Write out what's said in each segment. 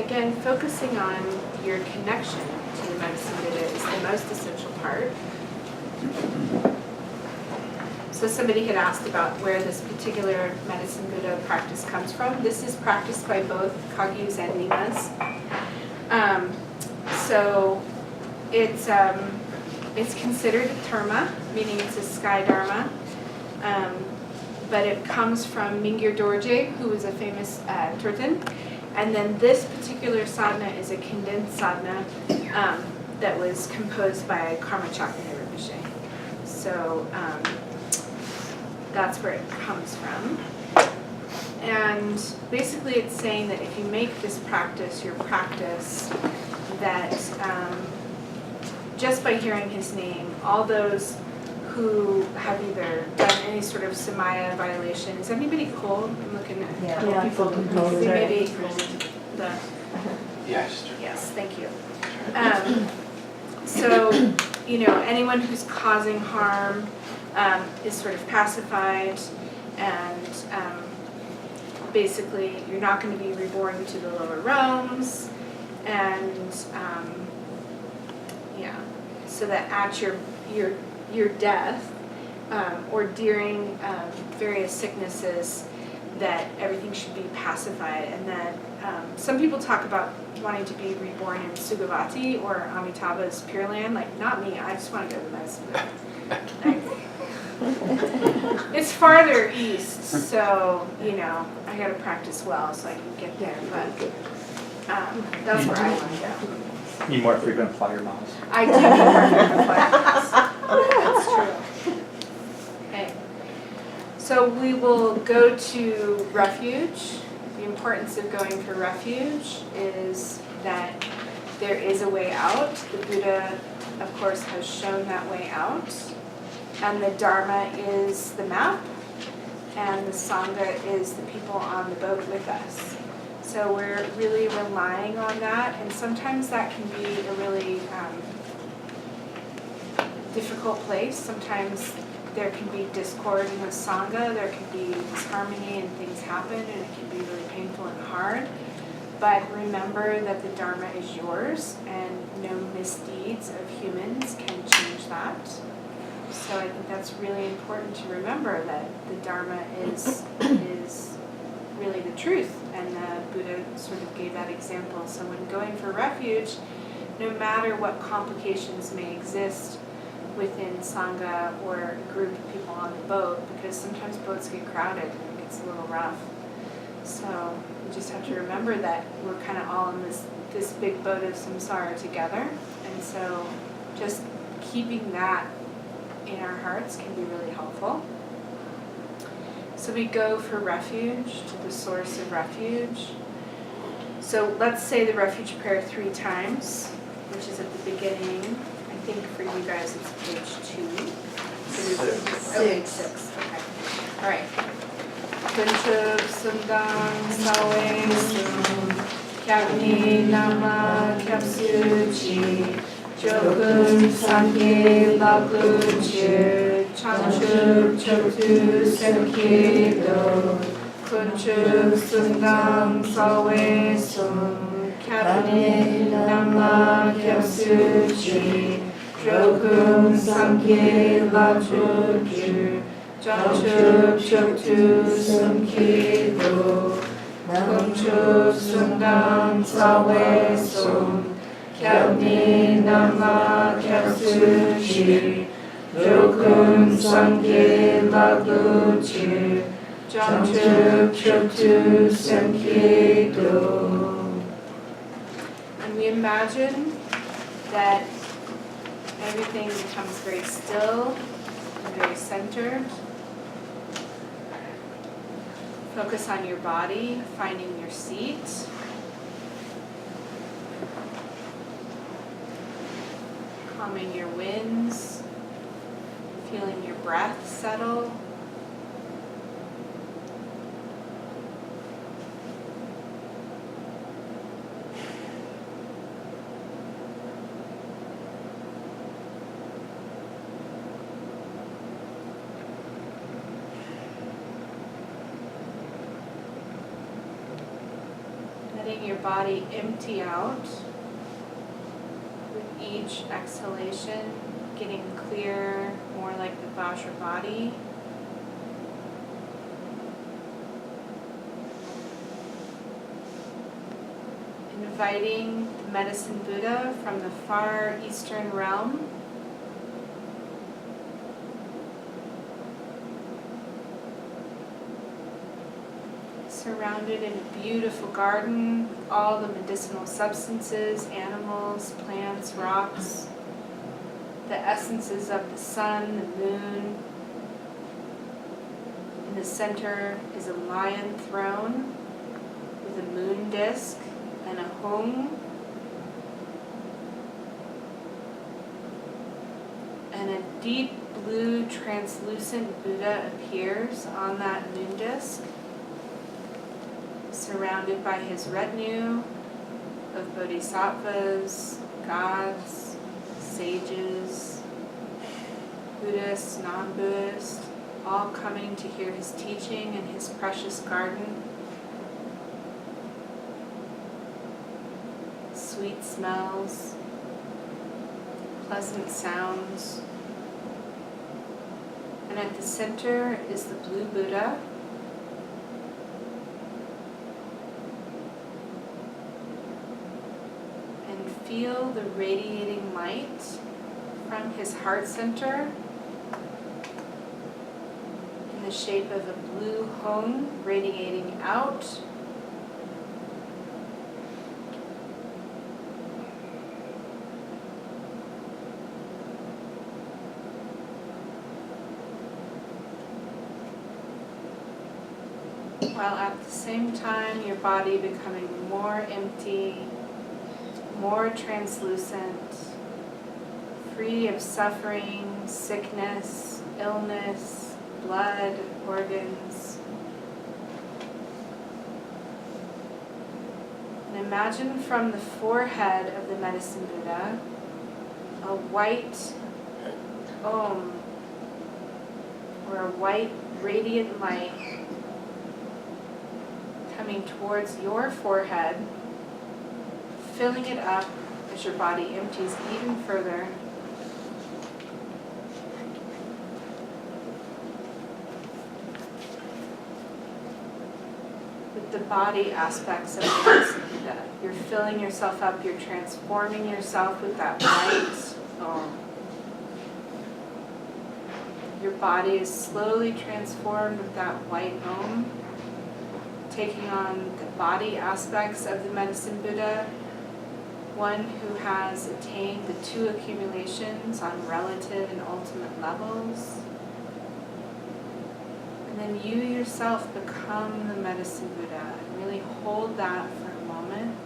again, focusing on your connection to the medicine Buddha is the most essential part. So somebody had asked about where this particular medicine Buddha practice comes from. This is practiced by both Kagyus and Nimas. So it's considered a dharma, meaning it's a sky dharma. But it comes from Mingyur Dorje, who was a famous Turtan. And then this particular sadhana is a condensed sadhana that was composed by Karma Chakra Rinpoche. So that's where it comes from. And basically it's saying that if you make this practice your practice, that just by hearing his name, all those who have either done any sort of Samaya violation. Is anybody cold? I'm looking at people can cold. maybe the Yes. yes, thank you. So, you know, anyone who's causing harm is sort of pacified, and basically you're not going to be reborn into the lower realms, and so that at your death or during various sicknesses, that everything should be pacified, and that some people talk about wanting to be reborn in Sugavati or Amitabha's Pure Land. Like, not me, I just want to go to the medicine. It's farther east, so, you know, I got to practice well so I can get there, but that's where I want to go. Need more frequent flyer miles. I do need more frequent flyer miles. That's true. Okay. So we will go to refuge. The importance of going for refuge is that there is a way out. The Buddha, of course, has shown that way out. And the Dharma is the map, and the Sangha is the people on the boat with us. So we're really relying on that, and sometimes that can be a really difficult place. Sometimes there can be discord in the Sangha, there can be disharmony and things happen, and it can be really painful and hard. But remember that the Dharma is yours, and no misdeeds of humans can change that. So I think that's really important to remember, that the Dharma is really the truth, and the Buddha sort of gave that example. So when going for refuge, no matter what complications may exist within Sangha or a group of people on the boat, because sometimes boats get crowded and it gets a little rough. So we just have to remember that we're kind of all in this big boat of samsara together, and so just keeping that in our hearts can be really helpful. So we go for refuge, to the source of refuge. So let's say the refuge prayer 3 times, which is at the beginning. I think for you guys it's page 2. Okay, 6. Okay. All right. Kunchub Sundang Sawe Sum Kyagni Nama Kyapsuchi Jokun Sange Laguchi Chanchub Choktu Senkido Kunchub Sundang Sawe Sum Kyagni Nama Kyapsuchi Jokun Sange Laguchi Chanchub Choktu Senkido Kunchub Sundang Sawe Sum Kyagni Nama Kyapsuchi Jokun Sange Laguchi Chanchub Choktu Senkido. And we imagine that everything becomes very still and very centered. Focus on your body, finding your seat. Calming your winds, feeling your breath settle. letting your body empty out with each exhalation, getting clear, more like the Vajra body. Inviting the Medicine Buddha from the far eastern realm surrounded in a beautiful garden with all the medicinal substances, animals, plants, rocks, the essences of the sun, the moon. In the center is a lion throne with a moon disk and a hung, and a deep blue translucent Buddha appears on that moon disk, surrounded by his retinue of bodhisattvas, gods, sages, Buddhists, non-Buddhists, all coming to hear his teaching in his precious garden. Sweet smells, pleasant sounds. And at the center is the blue Buddha, and feel the radiating light from his heart center in the shape of a blue hung radiating out while at the same time your body becoming more empty, more translucent, free of suffering, sickness, illness, blood, organs. And imagine from the forehead of the Medicine Buddha a white Om, or a white radiant light coming towards your forehead, filling it up as your body empties even further. With the body aspects of the Medicine Buddha, you're filling yourself up, you're transforming yourself with that white Om. Your body is slowly transformed with that white Om, taking on the body aspects of the Medicine Buddha, one who has attained the two accumulations on relative and ultimate levels. And then you yourself become the Medicine Buddha, and really hold that for a moment.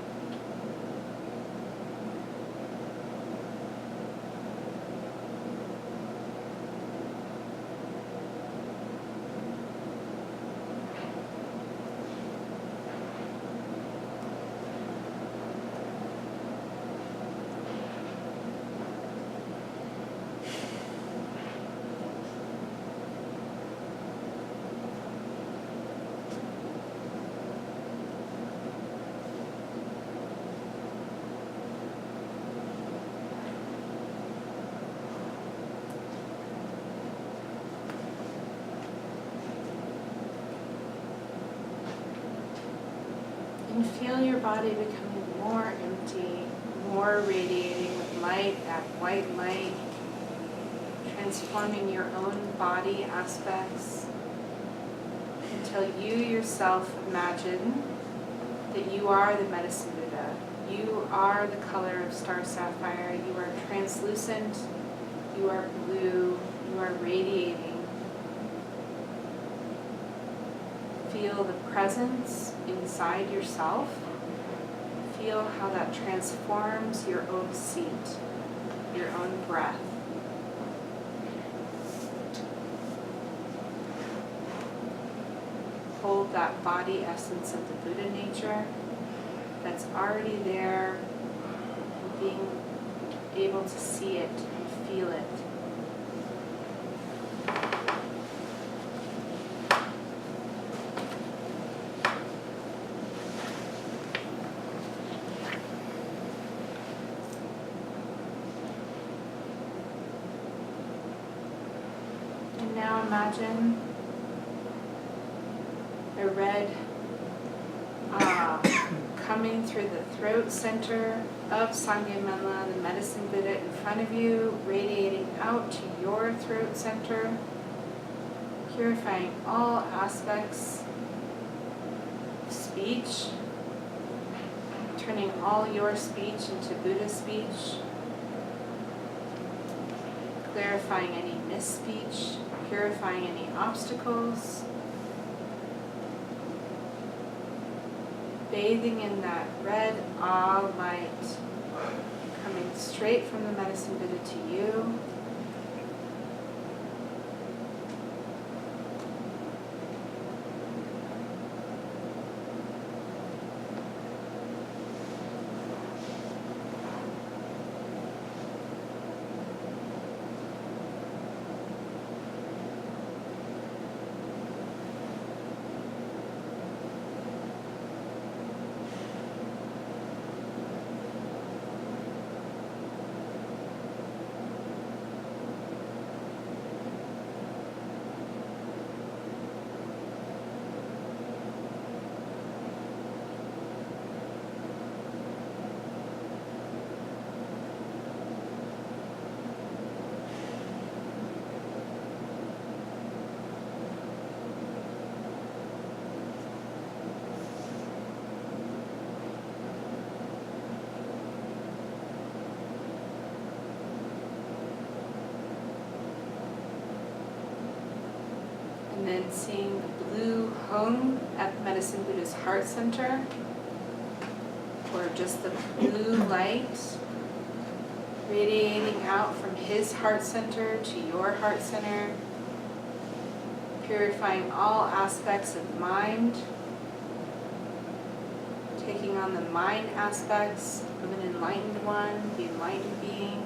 And feel your body becoming more empty, more radiating with light, that white light, transforming your own body aspects until you yourself imagine that you are the Medicine Buddha. You are the color of star sapphire. You are translucent. You are blue. You are radiating. Feel the presence inside yourself. Feel how that transforms your own seat, your own breath. Hold that body essence of the Buddha nature that's already there, being able to see it and feel it. imagine a red coming through the throat center of 6AugMedicine, the medicine Buddha in front of you, radiating out to your throat center, purifying all aspects of speech, turning all your speech into Buddha speech, clarifying any misspeech, purifying any obstacles, bathing in that red light coming straight from the medicine Buddha to you. And then seeing the blue home at Medicine Buddha's heart center, or just the blue light radiating out from his heart center to your heart center, purifying all aspects of mind, taking on the mind aspects of an enlightened one, the enlightened being,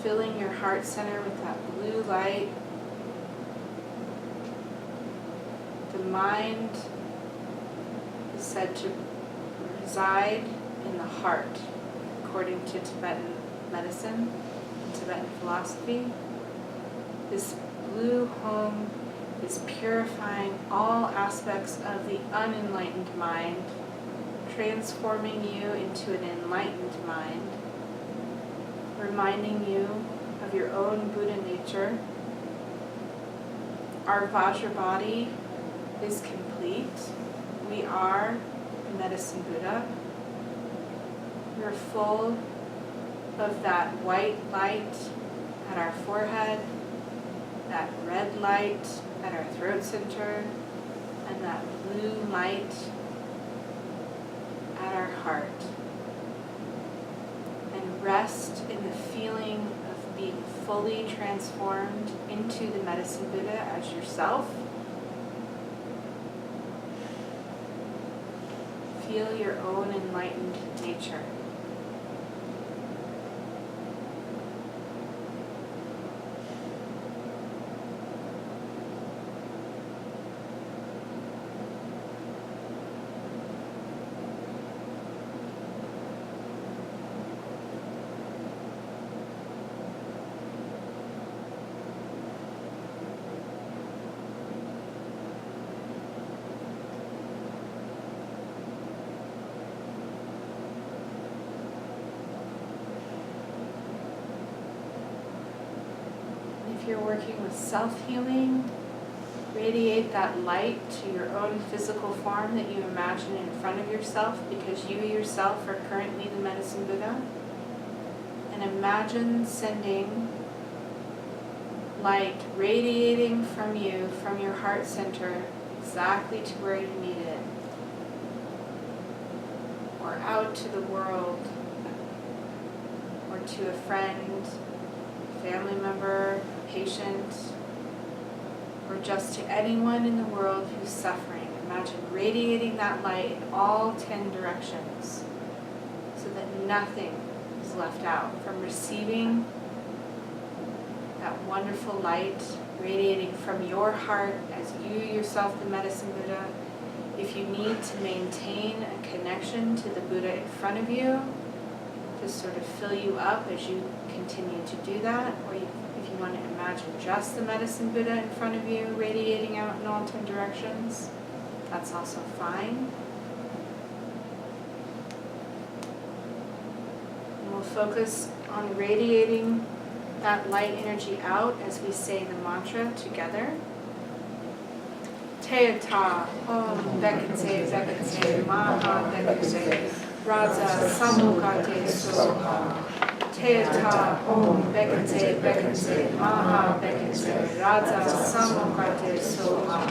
filling your heart center with that blue light. The mind is said to reside in the heart, according to Tibetan medicine, Tibetan philosophy. This blue home is purifying all aspects of the unenlightened mind, transforming you into an enlightened mind, reminding you of your own Buddha nature. Our Vajra body is complete. We are the medicine Buddha. We're full of that white light at our forehead, that red light at our throat center, and that blue light at our heart. And rest in the feeling of being fully transformed into the medicine Buddha as yourself. Feel your own enlightened nature. If you're working with self-healing, radiate that light to your own physical form that you imagine in front of yourself, because you yourself are currently the medicine Buddha. And imagine sending light radiating from you, from your heart center, exactly to where you need it, or out to the world, or to a friend, family member, patient, or just to anyone in the world who's suffering. Imagine radiating that light in all 10 directions so that nothing is left out from receiving that wonderful light radiating from your heart as you yourself, the medicine Buddha. If you need to maintain a connection to the Buddha in front of you to sort of fill you up as you continue to do that, or if If you want to imagine just the medicine Buddha in front of you radiating out in all 10 directions, that's also fine. And we'll focus on radiating that light energy out as we say the mantra together. Teata Om Bekate Bekate Maha Bekate Raja Samukate Soha. Teata Om Bekate Bekate Maha Bekate Raja Samukate Soha.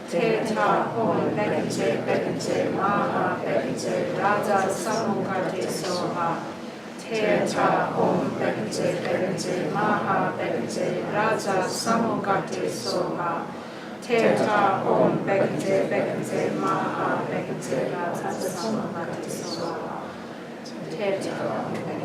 Teata Om Bekate Bekate Maha Bekate Raja Samukate Soha. Teata Om Bekate Bekate Maha Bekate Raja Samukate Soha. Teata Om Bekate Bekate Maha Bekate Raja Samukate Soha. Teata Om